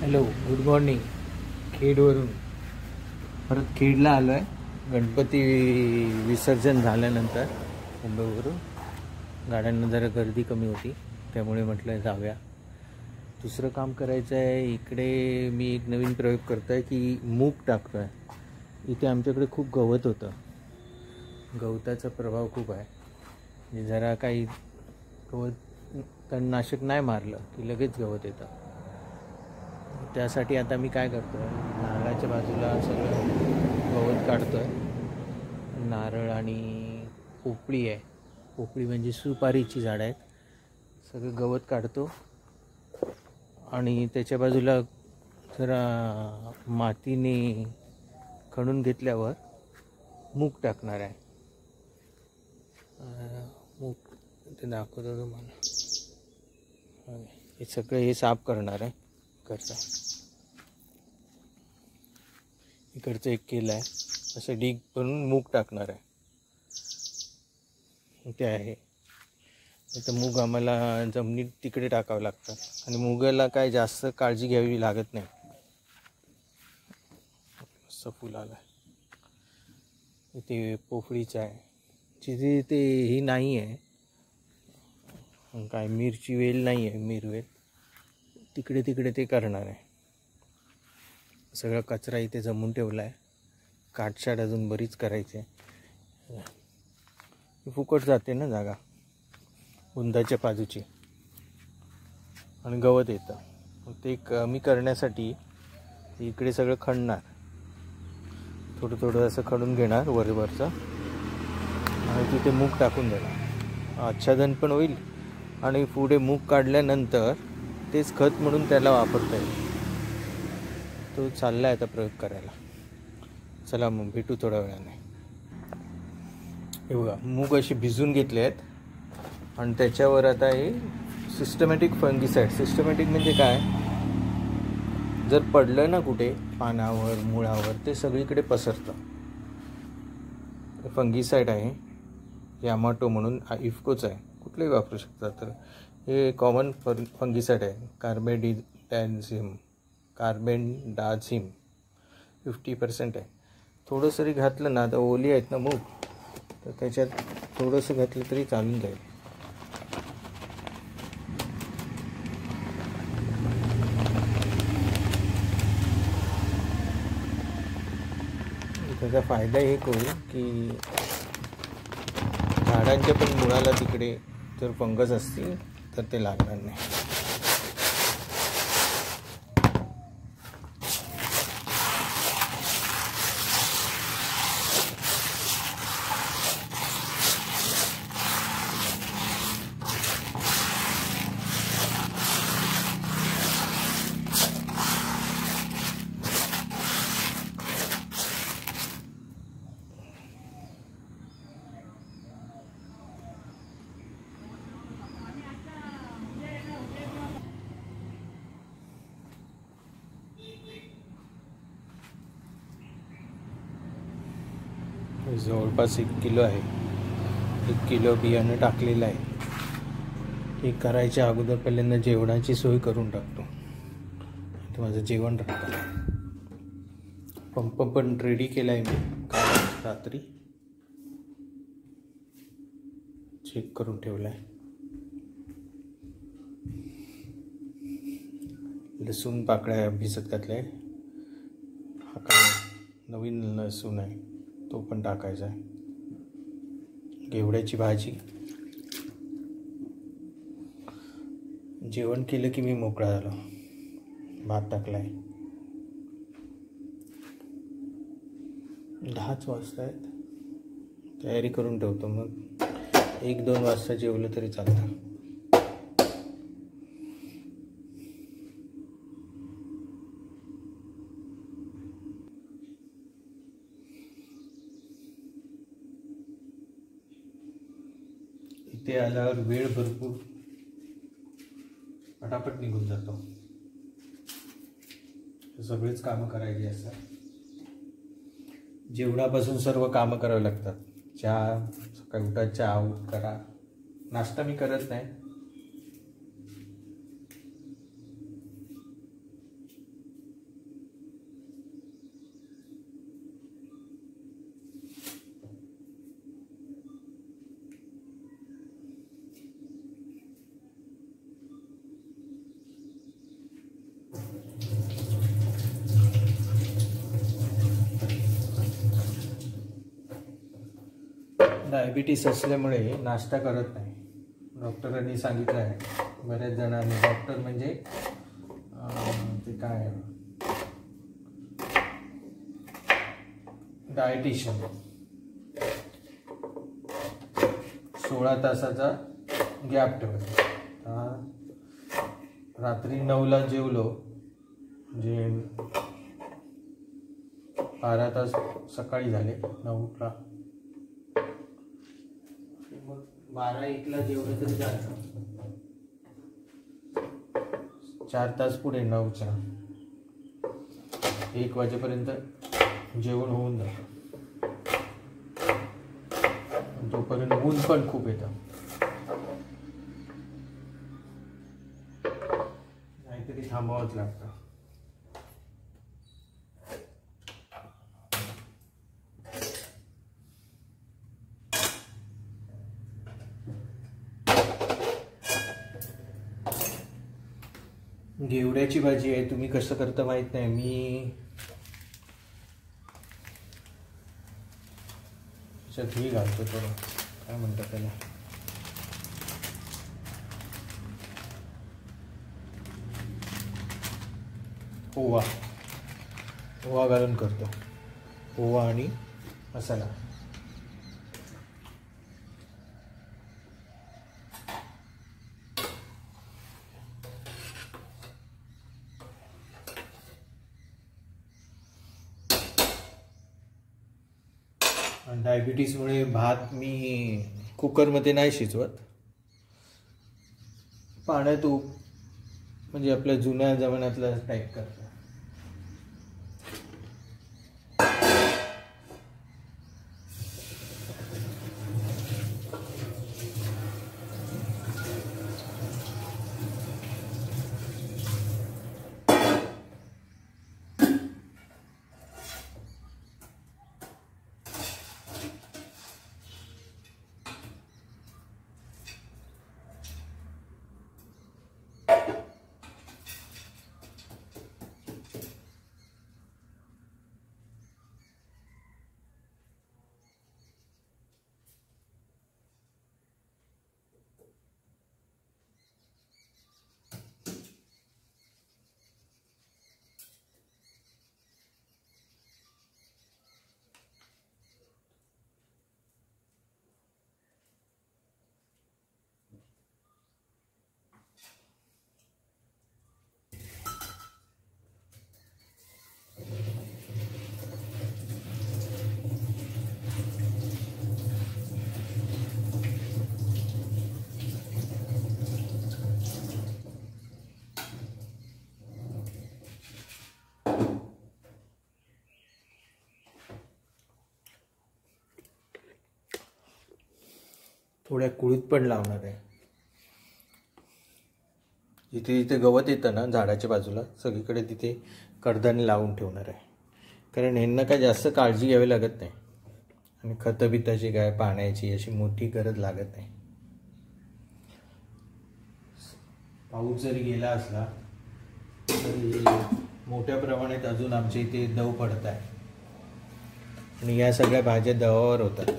Hello, good morning. खेडवरून परत खेडला आलो आहे. गणपती विसर्जन झाल्यानंतर मुंबईवरून गाड्यांना जरा गर्दी कमी होती, त्यामुळे म्हटलं जाऊया. दुसरं काम करायचं आहे. इकडे मी एक नवीन प्रयोग करतो आहे की मूग टाकतो आहे. इथे आमच्याकडे खूप गवत होतं. गवताचा प्रभाव खूप आहे. म्हणजे जरा काही गवत तणनाशक नाही मारलं की लगेच गवत येतं. त्यासाठी आता मी काय करतो आहे, नारळाच्या बाजूला सगळं गवत काढतो आहे. नारळ आणि पोपळी आहे. पोपळी म्हणजे सुपारीची झाडं आहेत. सगळं गवत काढतो आणि त्याच्या बाजूला जरा मातीने खणून घेतल्यावर मूग टाकणार आहे. मूग ते दाखवतो तुम्हाला. हे सगळं हे साफ करणार आहे. इकडचं एक केलं आहे. असं ढीग भरून मूग टाकणार आहे. ते आहे. तर मूग आम्हाला जमिनीत तिकडे टाकावं लागतं आणि मुगाला काय जास्त काळजी घ्यावी लागत नाही. असं फुल आलं आहे. इथे पोफळीचं आहे. जिथे ते ही नाही आहे, काय मिरची वेल नाही आहे, मिरवेल तिकडे तिकडे ते करणार आहे. सगळा कचरा इथे जमून ठेवला आहे. काटछाट अजून बरीच करायची आहे. फुकट जाते ना जागा उंदाच्या बाजूची आणि गवत येतं. ते कमी करण्यासाठी इकडे सगळं खणणार. थोडं थोडं असं खणून घेणार वरवरचं आणि तिथे मूग टाकून देणार. आच्छादन पण होईल आणि पुढे मूग काढल्यानंतर तेच खत म्हणून त्याला वापरता येईल. तो चालला आहे आता प्रयोग करायला. चला मग भेटू थोड्या वेळाने. हे बघा, मूग असे भिजून घेतले आहेत आणि त्याच्यावर आता हे सिस्टमॅटिक फंगिसाईड. सिस्टमॅटिक म्हणजे काय, जर पडलं ना कुठे पानावर मुळावर ते सगळीकडे पसरतं. फंगिसाईड आहे. यामाटो म्हणून इफकोच आहे. कुठलंही वापरू शकता. तर हे कॉमन फंगिसाईड आहे. कार्बेंडाझिम 50% आहे. थोडं जरी घातलं ना, तर ओली आहेत ना मूग, तर त्याच्यात थोडंसं घातलं तरी चालून जाईल. त्याचा फायदा एक होईल की झाडांच्या पण मुळाला तिकडे जर फंगस असतील तर ते लागणार नाही. जवळपास 1 किलो आहे. 1 किलो बियाणं टाकलेलं आहे. हे करायच्या अगोदर पहिल्यांदा जेवणाची सोय करून टाकतो. तर माझं जेवण राहतं. पंप पण रेडी केला आहे मी काल रात्री. चेक करून ठेवला आहे. लसूण पाकळ्या भिजत घातल्या आहे. हा काय नवीन लसूण आहे, तो पण टाकायचा आहे. घेवड्याची भाजी. जेवण केलं की मी मोकळा झालो. भात टाकलाय. 10च वाजता आहेत. तयारी करून ठेवतो. मग 1-2 वाजता जेवलं तरी चालतं. इथे आल्यावर वेळ भरपूर पटापट निघून जातो. सगळेच कामं करायची असतात. जेवणापासून सर्व कामं करावी लागतात. चहा, सकाळी उठा, चहा करा. नाश्ता मी करत नाही. डायबिटीस असल्यामुळे नाश्ता करत नाही. डॉक्टरांनी सांगितलं आहे बऱ्याच जणांनी. डॉक्टर म्हणजे ते काय डायटिशियन. 16 तासाचा गॅप ठेवायचा. रात्री 9ला जेवलो म्हणजे 12 तास सकाळी झाले 9ला. 12-1ला जेवलं तरी जायचं. 4 तास पुढे 9च्या 1 वाजेपर्यंत जेवण होऊन जातं. तोपर्यंत ऊन पण खूप येतं. नाहीतरी थांबावंच लागतं. घेवड्याची भाजी आहे. तुम्ही कसं करता माहित नाही. मी त्याच्यात ही घालतो थोडं, काय म्हणतात त्याला, ओवा घालून करतो. ओवा आणि मसाला. डायबिटीसमुळे भात मी कुकरमध्ये नाही शिजवत. पाण्यात म्हणजे आपल्या जुन्या जमान्यातला टाईप करतो. थोड्या कुळीत पण लावणार आहे. जिथे जिथे गवत येतं ना झाडाच्या बाजूला सगळीकडे तिथे कडधान्य लावून ठेवणार आहे. कारण ह्यांना काय जास्त काळजी घ्यावी लागत नाही आणि खतबिताची काय पाण्याची अशी मोठी गरज लागत नाही. पाऊस जरी गेला असला तरी मोठ्या प्रमाणात अजून आमच्या इथे दव पडत आहे आणि या सगळ्या भाज्या दवावर होतात.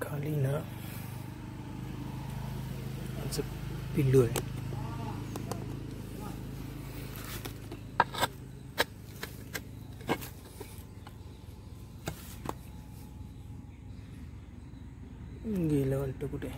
खाली ना आमचं पिल्लू आहे. गेलं वाटतं कुठे.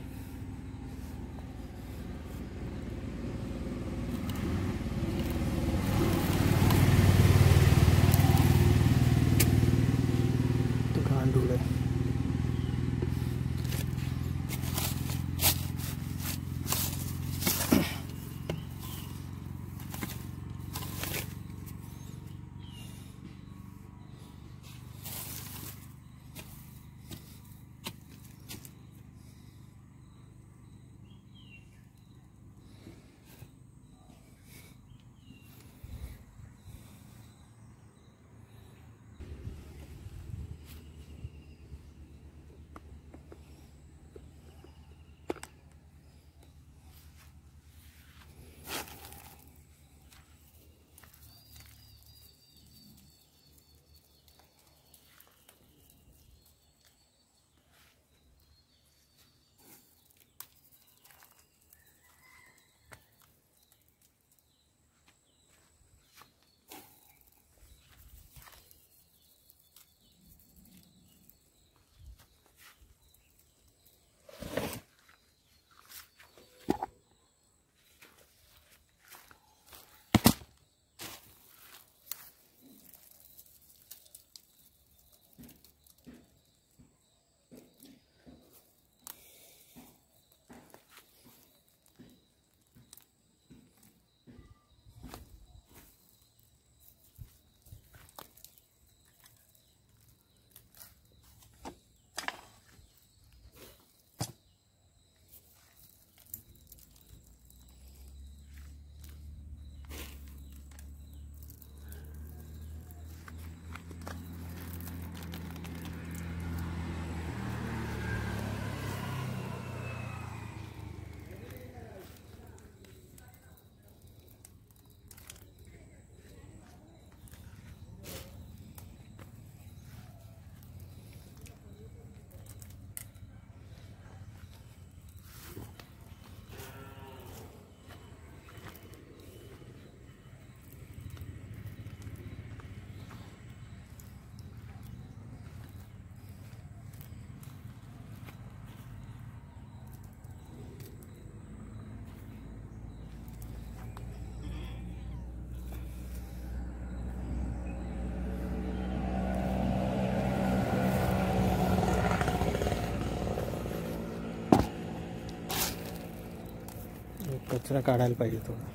कचरा काढायला पाहिजे थोडा.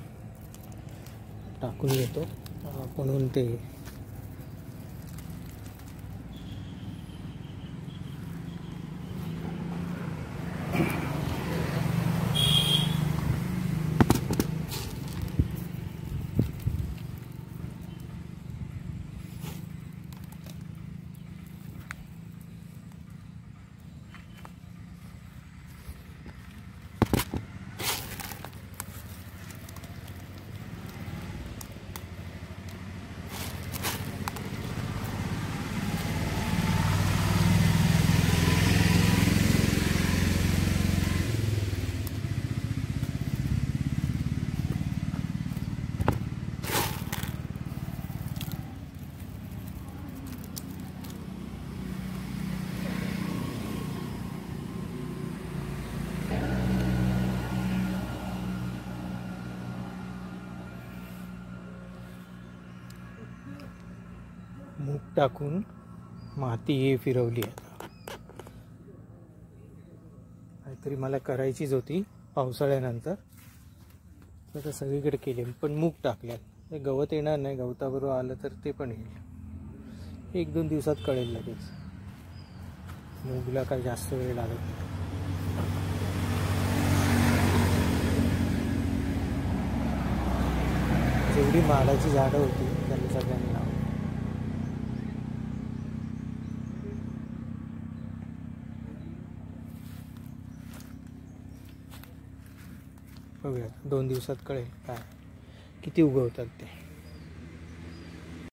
टाकून घेतो म्हणून ते मूग टाकून माती हे फिरवली आहे. काहीतरी मला करायचीच होती पावसाळ्यानंतर, तर सगळीकडे केले, पण मूग टाकल्यात. गवत येणार नाही, गवताबरोबर आलं तर ते पण येईल. 1-2 दिवसात कळेल लगेच. मूगला काही जास्त वेळ लागत नाही. जेवढी माडाची झाडं होती त्यांनी सगळ्यांनी लावली. बघूया 2 दिवसात कळेल काय किती उगवतात ते.